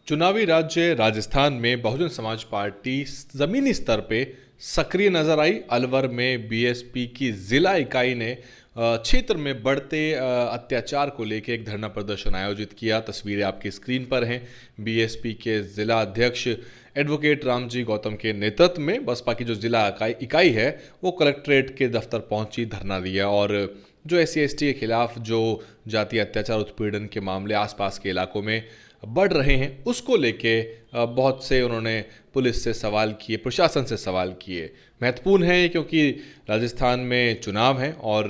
चुनावी राज्य राजस्थान में बहुजन समाज पार्टी जमीनी स्तर पे सक्रिय नजर आई। अलवर में बीएसपी की जिला इकाई ने क्षेत्र में बढ़ते अत्याचार को लेकर एक धरना प्रदर्शन आयोजित किया। तस्वीरें आपकी स्क्रीन पर हैं। बीएसपी के जिला अध्यक्ष एडवोकेट रामजी गौतम के नेतृत्व में बसपा की जो जिला इकाई है वो कलेक्ट्रेट के दफ्तर पहुंची, धरना दिया और जो SC ST के खिलाफ जो जातीय अत्याचार उत्पीड़न के मामले आसपास के इलाकों में बढ़ रहे हैं उसको लेके बहुत से उन्होंने पुलिस से सवाल किए, प्रशासन से सवाल किए। महत्वपूर्ण है क्योंकि राजस्थान में चुनाव है और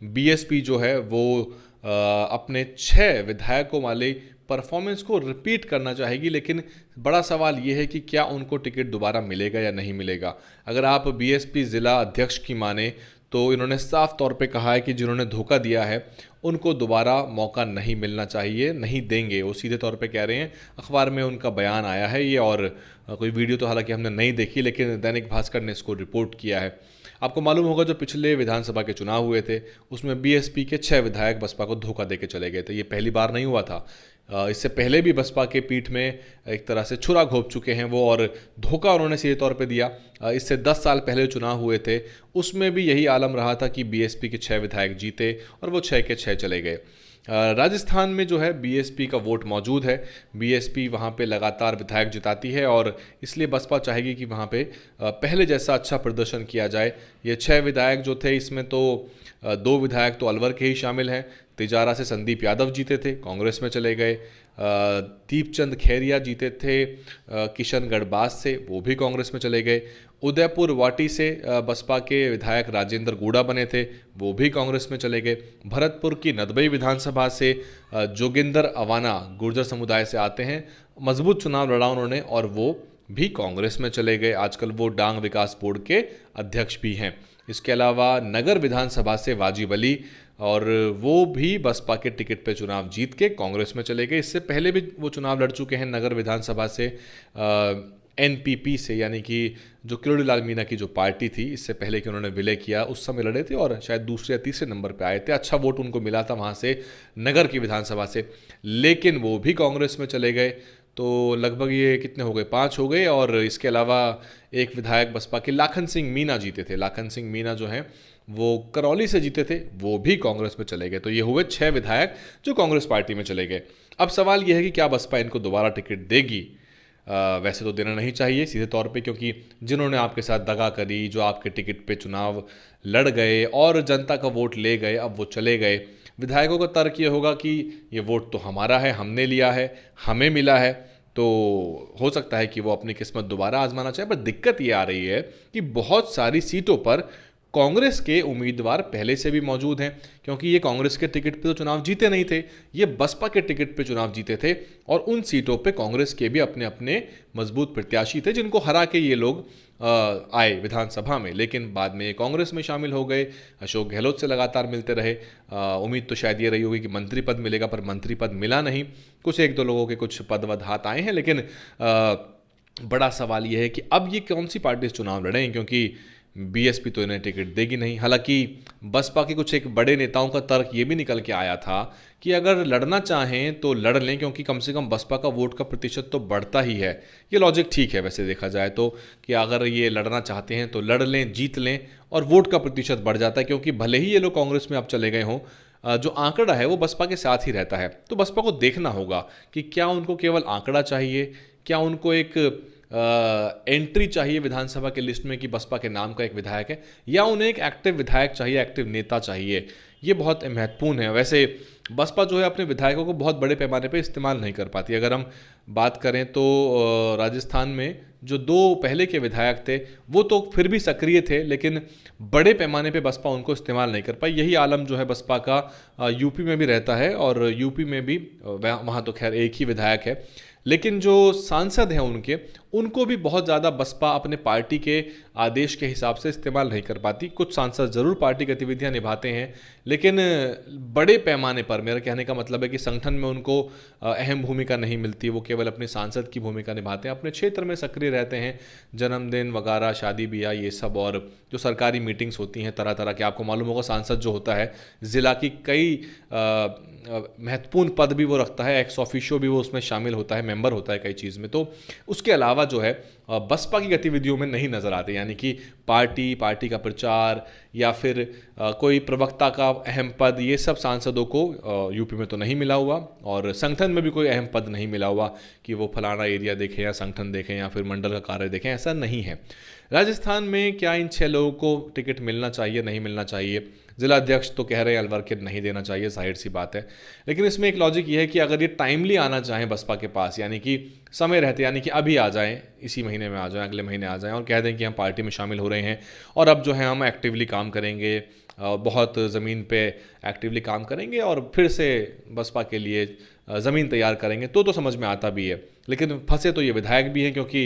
बीएसपी जो है वो अपने 6 विधायकों वाले परफॉर्मेंस को रिपीट करना चाहेगी, लेकिन बड़ा सवाल ये है कि क्या उनको टिकट दोबारा मिलेगा या नहीं मिलेगा। अगर आप बीएसपी ज़िला अध्यक्ष की माने तो इन्होंने साफ तौर पे कहा है कि जिन्होंने धोखा दिया है उनको दोबारा मौका नहीं मिलना चाहिए, नहीं देंगे। वो सीधे तौर पे कह रहे हैं। अखबार में उनका बयान आया है ये, और कोई वीडियो तो हालांकि हमने नहीं देखी, लेकिन दैनिक भास्कर ने इसको रिपोर्ट किया है। आपको मालूम होगा जो पिछले विधानसभा के चुनाव हुए थे उसमें बीएसपी के 6 विधायक बसपा को धोखा देके चले गए थे। ये पहली बार नहीं हुआ था। इससे पहले भी बसपा के पीठ में एक तरह से छुरा घोंप चुके हैं वो, और धोखा उन्होंने सीधे तौर पे दिया। इससे 10 साल पहले चुनाव हुए थे उसमें भी यही आलम रहा था कि बीएसपी के 6 विधायक जीते और वो 6 के 6 चले गए। राजस्थान में जो है बीएसपी का वोट मौजूद है। बीएसपी वहाँ पे लगातार विधायक जिताती है और इसलिए बसपा चाहेगी कि वहाँ पे पहले जैसा अच्छा प्रदर्शन किया जाए। ये 6 विधायक जो थे इसमें तो 2 विधायक तो अलवर के ही शामिल हैं। तिजारा से संदीप यादव जीते थे, कांग्रेस में चले गए। दीपचंद खैरिया जीते थे किशनगढ़ बास से, वो भी कांग्रेस में चले गए। उदयपुर वाटी से बसपा के विधायक राजेंद्र गूढ़ा बने थे, वो भी कांग्रेस में चले गए। भरतपुर की नदबई विधानसभा से जोगिंदर अवाना गुर्जर समुदाय से आते हैं, मजबूत चुनाव लड़ा उन्होंने और वो भी कांग्रेस में चले गए। आजकल वो डांग विकास बोर्ड के अध्यक्ष भी हैं। इसके अलावा नगर विधानसभा से वाजिब अली, और वो भी बसपा के टिकट पे चुनाव जीत के कांग्रेस में चले गए। इससे पहले भी वो चुनाव लड़ चुके हैं नगर विधानसभा से NPP से, यानी कि जो किरोड़ी लाल मीणा की जो पार्टी थी, इससे पहले कि उन्होंने विलय किया उस समय लड़े थे और शायद दूसरे या तीसरे नंबर पे आए थे। अच्छा वोट उनको मिला था वहाँ से नगर की विधानसभा से, लेकिन वो भी कांग्रेस में चले गए। तो लगभग ये कितने हो गए, 5 हो गए। और इसके अलावा एक विधायक बसपा के लाखन सिंह मीणा जीते थे। लाखन सिंह मीणा जो हैं वो करौली से जीते थे, वो भी कांग्रेस में चले गए। तो ये हुए 6 विधायक जो कांग्रेस पार्टी में चले गए। अब सवाल यह है कि क्या बसपा इनको दोबारा टिकट देगी। वैसे तो देना नहीं चाहिए सीधे तौर पे, क्योंकि जिन्होंने आपके साथ दगा करी, जो आपके टिकट पे चुनाव लड़ गए और जनता का वोट ले गए, अब वो चले गए। विधायकों का तर्क ये होगा कि ये वोट तो हमारा है, हमने लिया है, हमें मिला है, तो हो सकता है कि वो अपनी किस्मत दोबारा आजमाना चाहे। पर दिक्कत ये आ रही है कि बहुत सारी सीटों पर कांग्रेस के उम्मीदवार पहले से भी मौजूद हैं, क्योंकि ये कांग्रेस के टिकट पे तो चुनाव जीते नहीं थे, ये बसपा के टिकट पे चुनाव जीते थे। और उन सीटों पे कांग्रेस के भी अपने अपने मजबूत प्रत्याशी थे जिनको हरा के ये लोग आए विधानसभा में, लेकिन बाद में ये कांग्रेस में शामिल हो गए। अशोक गहलोत से लगातार मिलते रहे। उम्मीद तो शायद ये रही होगी कि मंत्री पद मिलेगा, पर मंत्री पद मिला नहीं। कुछ 1-2 लोगों के कुछ पद वद हाथ आए हैं, लेकिन बड़ा सवाल ये है कि अब ये कौन सी पार्टी चुनाव लड़ें, क्योंकि बीएसपी तो इन्हें टिकट देगी नहीं। हालांकि बसपा के कुछ एक बड़े नेताओं का तर्क ये भी निकल के आया था कि अगर लड़ना चाहें तो लड़ लें, क्योंकि कम से कम बसपा का वोट का प्रतिशत तो बढ़ता ही है। ये लॉजिक ठीक है वैसे देखा जाए तो, कि अगर ये लड़ना चाहते हैं तो लड़ लें, जीत लें और वोट का प्रतिशत बढ़ जाता है। क्योंकि भले ही ये लोग कांग्रेस में अब चले गए हों, जो आंकड़ा है वो बसपा के साथ ही रहता है। तो बसपा को देखना होगा कि क्या उनको केवल आंकड़ा चाहिए, क्या उनको एक एंट्री चाहिए विधानसभा के लिस्ट में कि बसपा के नाम का एक विधायक है, या उन्हें एक एक्टिव विधायक चाहिए, एक्टिव नेता चाहिए। ये बहुत महत्वपूर्ण है। वैसे बसपा जो है अपने विधायकों को बहुत बड़े पैमाने पे इस्तेमाल नहीं कर पाती। अगर हम बात करें तो राजस्थान में जो 2 पहले के विधायक थे वो तो फिर भी सक्रिय थे, लेकिन बड़े पैमाने पे बसपा उनको इस्तेमाल नहीं कर पाई। यही आलम जो है बसपा का यूपी में भी रहता है, और यूपी में भी वहाँ तो खैर एक ही विधायक है, लेकिन जो सांसद हैं उनको भी बहुत ज़्यादा बसपा अपने पार्टी के आदेश के हिसाब से इस्तेमाल नहीं कर पाती। कुछ सांसद ज़रूर पार्टी गतिविधियां निभाते हैं, लेकिन बड़े पैमाने पर, मेरा कहने का मतलब है कि संगठन में उनको अहम भूमिका नहीं मिलती। वो केवल अपने सांसद की भूमिका निभाते हैं, अपने क्षेत्र में सक्रिय रहते हैं। जन्मदिन वगैरह, शादी ब्याह, ये सब, और जो सरकारी मीटिंग्स होती हैं तरह तरह के, आपको मालूम होगा सांसद जो होता है ज़िला की कई महत्वपूर्ण पद भी वो रखता है, एक्स ऑफिशियो भी वो उसमें शामिल होता है, मेंबर होता है कई चीज़ में, तो उसके अलावा जो है बसपा की गतिविधियों में नहीं नज़र आते। यानी कि पार्टी का प्रचार या फिर कोई प्रवक्ता का अहम पद, ये सब सांसदों को यूपी में तो नहीं मिला हुआ, और संगठन में भी कोई अहम पद नहीं मिला हुआ कि वो फलाना एरिया देखें या संगठन देखें या फिर मंडल का कार्य देखें, ऐसा नहीं है। राजस्थान में क्या इन 6 लोगों को टिकट मिलना चाहिए, नहीं मिलना चाहिए? जिला अध्यक्ष तो कह रहे हैं अलवर के नहीं देना चाहिए, जाहिर सी बात है, लेकिन इसमें एक लॉजिक ये है कि अगर ये टाइमली आना चाहें बसपा के पास, यानी कि समय रहते, यानी कि अभी आ जाएं, इसी महीने में आ जाएं, अगले महीने आ जाएं और कह दें कि हम पार्टी में शामिल हो रहे हैं और अब जो है हम एक्टिवली काम करेंगे, बहुत ज़मीन पे एक्टिवली काम करेंगे और फिर से बसपा के लिए ज़मीन तैयार करेंगे, तो समझ में आता भी है। लेकिन फंसे तो ये विधायक भी हैं, क्योंकि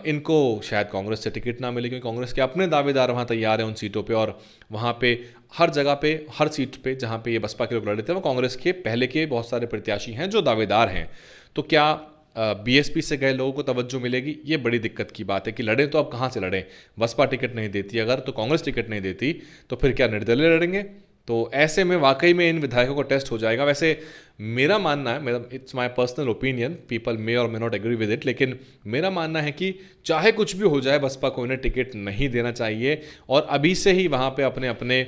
इनको शायद कांग्रेस से टिकट ना मिले, क्योंकि कांग्रेस के अपने दावेदार वहाँ तैयार हैं उन सीटों पे, और वहाँ पे हर जगह पे, हर सीट पे जहाँ पे ये बसपा के लोग लड़ रहे थे, वो कांग्रेस के पहले के बहुत सारे प्रत्याशी हैं जो दावेदार हैं। तो क्या बीएसपी से गए लोगों को तवज्जो मिलेगी? ये बड़ी दिक्कत की बात है कि लड़ें तो अब कहाँ से लड़ें? बसपा टिकट नहीं देती अगर, तो कांग्रेस टिकट नहीं देती, तो फिर क्या निर्दलीय लड़ेंगे? तो ऐसे में वाकई में इन विधायकों को टेस्ट हो जाएगा। वैसे मेरा मानना है, मेरा it's my personal opinion, people may और may not agree with it, लेकिन मेरा मानना है कि चाहे कुछ भी हो जाए बसपा को इन्हें टिकट नहीं देना चाहिए और अभी से ही वहाँ पे अपने अपने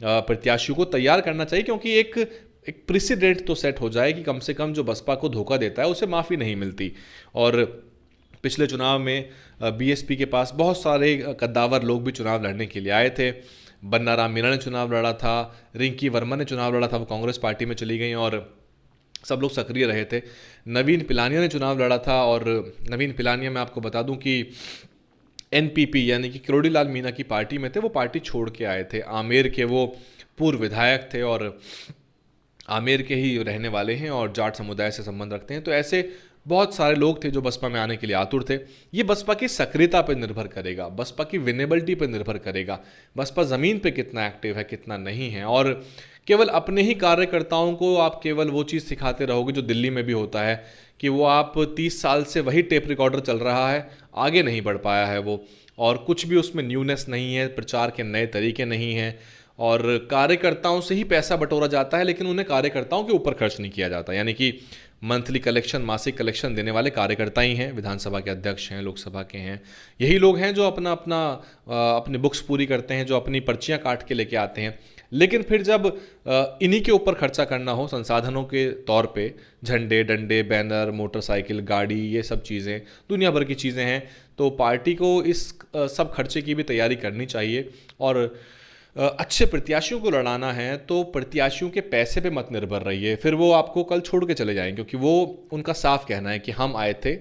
प्रत्याशियों को तैयार करना चाहिए, क्योंकि एक प्रेसिडेंट तो सेट हो जाए कि कम से कम जो बसपा को धोखा देता है उसे माफ़ी नहीं मिलती। और पिछले चुनाव में बीएसपी के पास बहुत सारे कद्दावर लोग भी चुनाव लड़ने के लिए आए थे। बन्नाराम मीणा ने चुनाव लड़ा था, रिंकी वर्मा ने चुनाव लड़ा था, वो कांग्रेस पार्टी में चली गई और सब लोग सक्रिय रहे थे। नवीन पिलानिया ने चुनाव लड़ा था, और नवीन पिलानिया मैं आपको बता दूं कि एनपीपी यानी कि किरोड़ीलाल मीणा की पार्टी में थे, वो पार्टी छोड़ के आए थे। आमेर के वो पूर्व विधायक थे और आमेर के ही रहने वाले हैं और जाट समुदाय से संबंध रखते हैं। तो ऐसे बहुत सारे लोग थे जो बसपा में आने के लिए आतुर थे। ये बसपा की सक्रियता पर निर्भर करेगा, बसपा की विनेबिलिटी पर निर्भर करेगा, बसपा ज़मीन पे कितना एक्टिव है, कितना नहीं है। और केवल अपने ही कार्यकर्ताओं को आप केवल वो चीज़ सिखाते रहोगे जो दिल्ली में भी होता है कि वो आप 30 साल से वही टेप रिकॉर्डर चल रहा है, आगे नहीं बढ़ पाया है वो, और कुछ भी उसमें न्यूनेस नहीं है, प्रचार के नए तरीके नहीं हैं, और कार्यकर्ताओं से ही पैसा बटोरा जाता है लेकिन उन्हें कार्यकर्ताओं के ऊपर खर्च नहीं किया जाता। यानी कि मंथली कलेक्शन, मासिक कलेक्शन देने वाले कार्यकर्ता ही हैं, विधानसभा के अध्यक्ष हैं, लोकसभा के हैं, यही लोग हैं जो अपनी बुक्स पूरी करते हैं, जो अपनी पर्चियां काट के लेके आते हैं। लेकिन फिर जब इन्हीं के ऊपर खर्चा करना हो संसाधनों के तौर पे, झंडे, डंडे, बैनर, मोटरसाइकिल, गाड़ी, ये सब चीज़ें दुनिया भर की चीज़ें हैं, तो पार्टी को इस सब खर्चे की भी तैयारी करनी चाहिए। और अच्छे प्रत्याशियों को लड़ाना है तो प्रत्याशियों के पैसे पे मत निर्भर रहिए, फिर वो आपको कल छोड़ के चले जाएंगे, क्योंकि वो उनका साफ कहना है कि हम आए थे,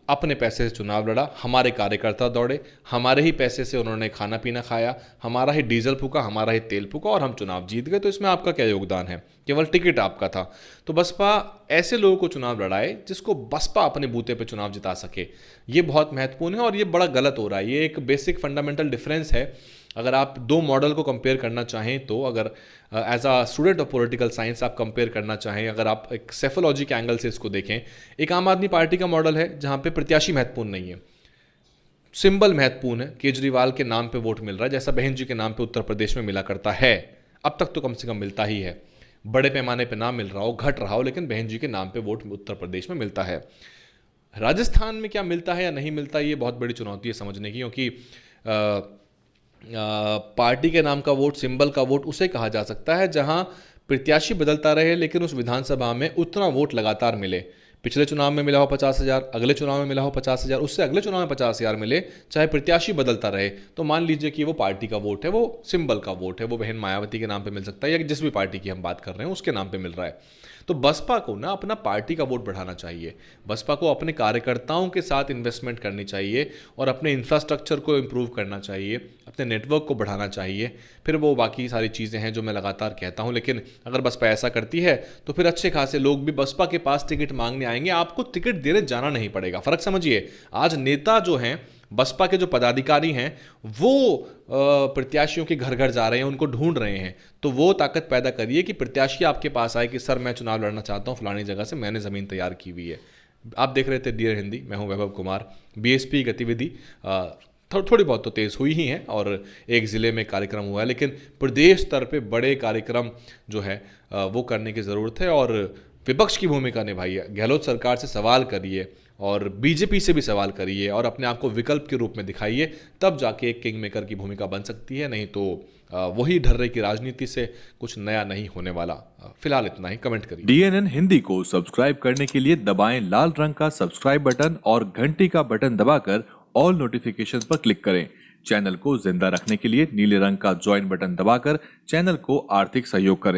अपने पैसे से चुनाव लड़ा, हमारे कार्यकर्ता दौड़े, हमारे ही पैसे से उन्होंने खाना पीना खाया, हमारा ही डीजल फूका, हमारा ही तेल फूका और हम चुनाव जीत गए, तो इसमें आपका क्या योगदान है? केवल टिकट आपका था। तो बसपा ऐसे लोगों को चुनाव लड़ाए जिसको बसपा अपने बूते पे चुनाव जिता सके, ये बहुत महत्वपूर्ण है और ये बड़ा गलत हो रहा है। ये एक बेसिक फंडामेंटल डिफरेंस है। अगर आप दो मॉडल को कंपेयर करना चाहें तो, अगर as a student of political science आप कंपेयर करना चाहें, अगर आप एक सेफोलॉजी के एंगल से इसको देखें, एक आम आदमी पार्टी का मॉडल है जहां पे प्रत्याशी महत्वपूर्ण नहीं है, सिंबल महत्वपूर्ण है। केजरीवाल के नाम पे वोट मिल रहा है, जैसा बहन जी के नाम पे उत्तर प्रदेश में मिला करता है, अब तक तो कम से कम मिलता ही है। बड़े पैमाने पे ना मिल रहा हो, घट रहा हो, लेकिन बहन जी के नाम पे वोट उत्तर प्रदेश में मिलता है। राजस्थान में क्या मिलता है या नहीं मिलता, ये बहुत बड़ी चुनौती है समझने की, क्योंकि पार्टी के नाम का वोट, सिंबल का वोट उसे कहा जा सकता है जहां प्रत्याशी बदलता रहे लेकिन उस विधानसभा में उतना वोट लगातार मिले। पिछले चुनाव में मिला हो 50,000, अगले चुनाव में मिला हो 50,000, उससे अगले चुनाव में 50,000 मिले, चाहे प्रत्याशी बदलता रहे, तो मान लीजिए कि वो पार्टी का वोट है, वो सिंबल का वोट है, वो बहन मायावती के नाम पे मिल सकता है या जिस भी पार्टी की हम बात कर रहे हैं उसके नाम पे मिल रहा है। तो बसपा को ना अपना पार्टी का वोट बढ़ाना चाहिए, बसपा को अपने कार्यकर्ताओं के साथ इन्वेस्टमेंट करनी चाहिए और अपने इंफ्रास्ट्रक्चर को इम्प्रूव करना चाहिए, अपने नेटवर्क को बढ़ाना चाहिए, फिर वो बाकी सारी चीज़ें हैं जो मैं लगातार कहता हूं। लेकिन अगर बसपा ऐसा करती है तो फिर अच्छे खासे लोग भी बसपा के पास टिकट मांगने आएंगे, आपको टिकट देने जाना नहीं पड़ेगा। फर्क समझिए, आज नेता जो हैं, बसपा के जो पदाधिकारी हैं, वो प्रत्याशियों के घर घर जा रहे हैं, उनको ढूंढ रहे हैं, तो वो ताकत पैदा करिए कि प्रत्याशी आपके पास आए कि सर मैं चुनाव लड़ना चाहता हूं फलानी जगह से, मैंने ज़मीन तैयार की हुई है। आप देख रहे थे डियर हिंदी, मैं हूं वैभव कुमार। बीएसपी गतिविधि थोड़ी बहुत तो तेज़ हुई ही हैं और एक ज़िले में कार्यक्रम हुआ है, लेकिन प्रदेश स्तर पे बड़े कार्यक्रम जो है वो करने की ज़रूरत है और विपक्ष की भूमिका निभाइए। गहलोत सरकार से सवाल करिए और बीजेपी से भी सवाल करिए और अपने आप को विकल्प के रूप में दिखाइए, तब जाके एक किंग मेकर की भूमिका बन सकती है। नहीं तो वही ढर्रे की राजनीति से कुछ नया नहीं होने वाला। फिलहाल इतना ही। कमेंट करिए। DNN हिंदी को सब्सक्राइब करने के लिए दबाएं लाल रंग का सब्सक्राइब बटन और घंटी का बटन दबाकर ऑल नोटिफिकेशन पर क्लिक करें। चैनल को जिंदा रखने के लिए नीले रंग का ज्वाइन बटन दबाकर चैनल को आर्थिक सहयोग करें।